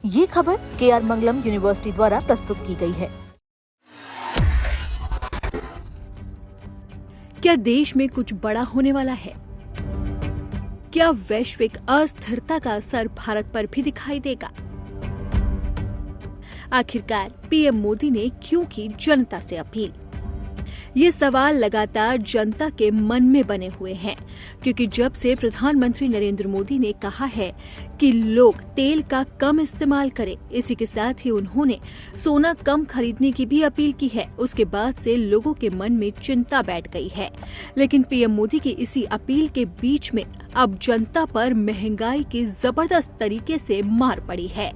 ये खबर KR मंगलम university द्वारा प्रस्तुत की गई है। क्या देश में कुछ बड़ा होने वाला है? क्या वैश्विक अस्थिरता का असर भारत पर भी दिखाई देगा? आखिरकार पीएम मोदी ने क्यों की जनता से अपील? ये सवाल लगातार जनता के मन में बने हुए हैं, क्योंकि जब से प्रधानमंत्री नरेंद्र मोदी ने कहा है कि लोग तेल का कम इस्तेमाल करें, इसी के साथ ही उन्होंने सोना कम खरीदने की भी अपील की है, उसके बाद से लोगों के मन में चिंता बैठ गई है। लेकिन पीएम मोदी की इसी अपील के बीच में अब जनता पर महंगाई की जबरदस्त तरीके से मार पड़ी है।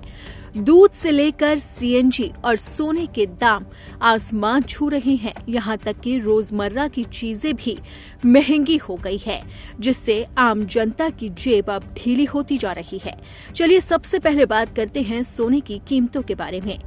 दूध से लेकर सीएनजी और सोने के दाम आसमान छू रहे हैं। यहाँ तक कि रोजमर्रा की चीजें भी महंगी हो गई है, जिससे आम जनता की जेब अब ढीली होती जा रही है। चलिए सबसे पहले बात करते हैं सोने की कीमतों के बारे में।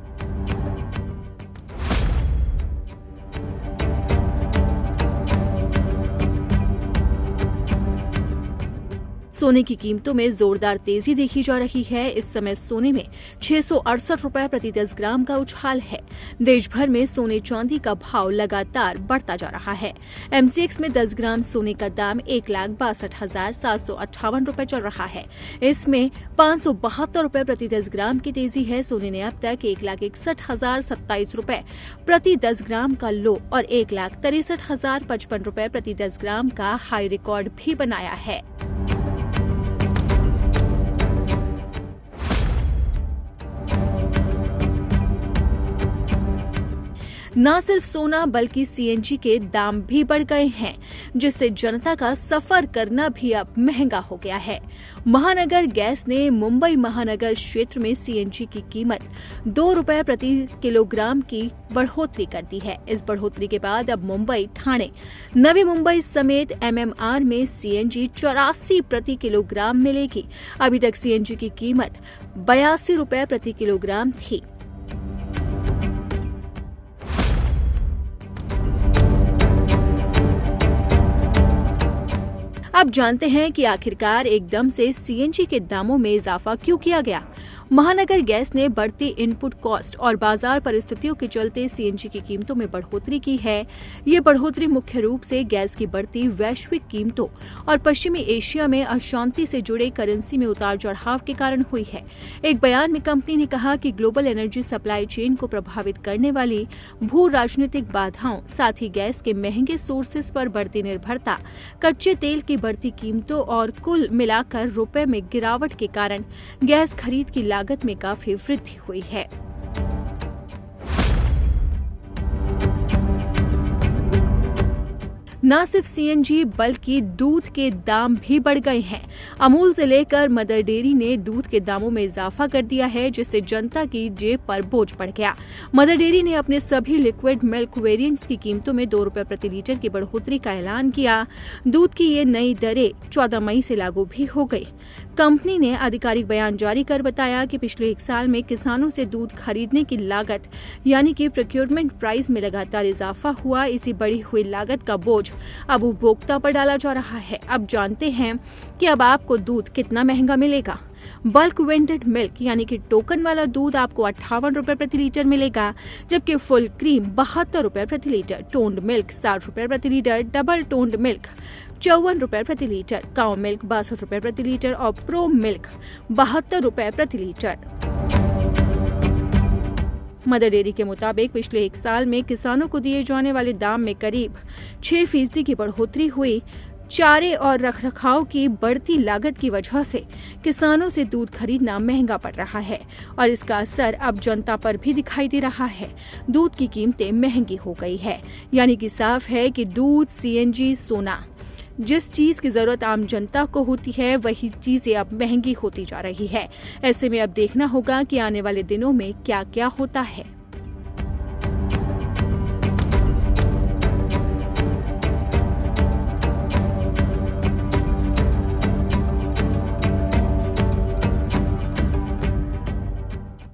सोने की कीमतों में जोरदार तेजी देखी जा रही है। इस समय सोने में 668 रुपए प्रति 10 ग्राम का उछाल है। देश भर में सोने चांदी का भाव लगातार बढ़ता जा रहा है। एमसीएक्स में 10 ग्राम सोने का दाम 1,62,758 रुपए चल रहा है। इसमें 572 रुपए प्रति 10 ग्राम की तेजी है। सोने ने अब तक 1,61,027 रुपए प्रति 10 ग्राम का लो और 1,63,055 रुपए प्रति 10 ग्राम का हाई रिकॉर्ड भी बनाया है। न सिर्फ सोना बल्कि सीएनजी के दाम भी बढ़ गए हैं, जिससे जनता का सफर करना भी अब महंगा हो गया है। महानगर गैस ने मुंबई महानगर क्षेत्र में सीएनजी की कीमत 2 रुपए प्रति किलोग्राम की बढ़ोतरी कर दी है। इस बढ़ोतरी के बाद अब मुंबई, ठाणे, नवी मुंबई समेत एमएमआर में सीएनजी 84 प्रति किलोग्राम मिलेगी। अभी तक सीएनजी की कीमत 82 रुपए प्रति किलोग्राम थी। अब जानते हैं कि आखिरकार एकदम से सीएनजी के दामों में इजाफा क्यों किया गया। महानगर गैस ने बढ़ती इनपुट कॉस्ट और बाजार परिस्थितियों के चलते सीएनजी की कीमतों में बढ़ोतरी की है। ये बढ़ोतरी मुख्य रूप से गैस की बढ़ती वैश्विक कीमतों और पश्चिमी एशिया में अशांति से जुड़े करेंसी में उतार चढ़ाव के कारण हुई है। एक बयान में कंपनी ने कहा कि ग्लोबल एनर्जी सप्लाई चेन को प्रभावित करने वाली भू राजनीतिक बाधाओं, साथ ही गैस के महंगे सोर्सेस पर बढ़ती निर्भरता, कच्चे तेल की बढ़ती कीमतों और कुल मिलाकर रुपए में गिरावट के कारण गैस खरीद की लागत में काफी वृद्धि हुई है। न सिर्फ सीएनजी बल्कि दूध के दाम भी बढ़ गए हैं। अमूल से लेकर मदर डेयरी ने दूध के दामों में इजाफा कर दिया है, जिससे जनता की जेब पर बोझ पड़ गया। मदर डेयरी ने अपने सभी लिक्विड मिल्क वेरिएंट्स की कीमतों में 2 रुपए प्रति लीटर की बढ़ोतरी का ऐलान किया। दूध की ये नई दरें 14 मई से लागू भी हो गई। कंपनी ने आधिकारिक बयान जारी कर बताया कि पिछले 1 साल में किसानों से दूध खरीदने की लागत यानी कि प्रोक्योरमेंट प्राइस में लगातार इजाफा हुआ। इसी बढ़ी हुई लागत का बोझ अब उपभोक्ता पर डाला जा रहा है। अब जानते हैं कि अब आपको दूध कितना महंगा मिलेगा। बल्क वेंटेड मिल्क यानी कि टोकन वाला दूध आपको 58 रुपए प्रति लीटर मिलेगा, जबकि फुल क्रीम 72 रुपए प्रति लीटर, टोन्ड मिल्क 60 रुपए प्रति लीटर, डबल टोन्ड मिल्क 54 रुपए प्रति लीटर, काउ मिल्क 62 रुपए प्रति लीटर और प्रो मिल्क 72 रुपए प्रति लीटर। मदर डेयरी के मुताबिक पिछले 1 साल में किसानों को दिए जाने वाले दाम में करीब 6% की बढ़ोतरी हुई। चारे और रखरखाव की बढ़ती लागत की वजह से किसानों से दूध खरीदना महंगा पड़ रहा है और इसका असर अब जनता पर भी दिखाई दे रहा है। दूध की कीमतें महंगी हो गई है, यानी कि साफ है कि दूध, सीएनजी, सोना, जिस चीज की जरूरत आम जनता को होती है वही चीजें अब महंगी होती जा रही है। ऐसे में अब देखना होगा कि आने वाले दिनों में क्या क्या होता है।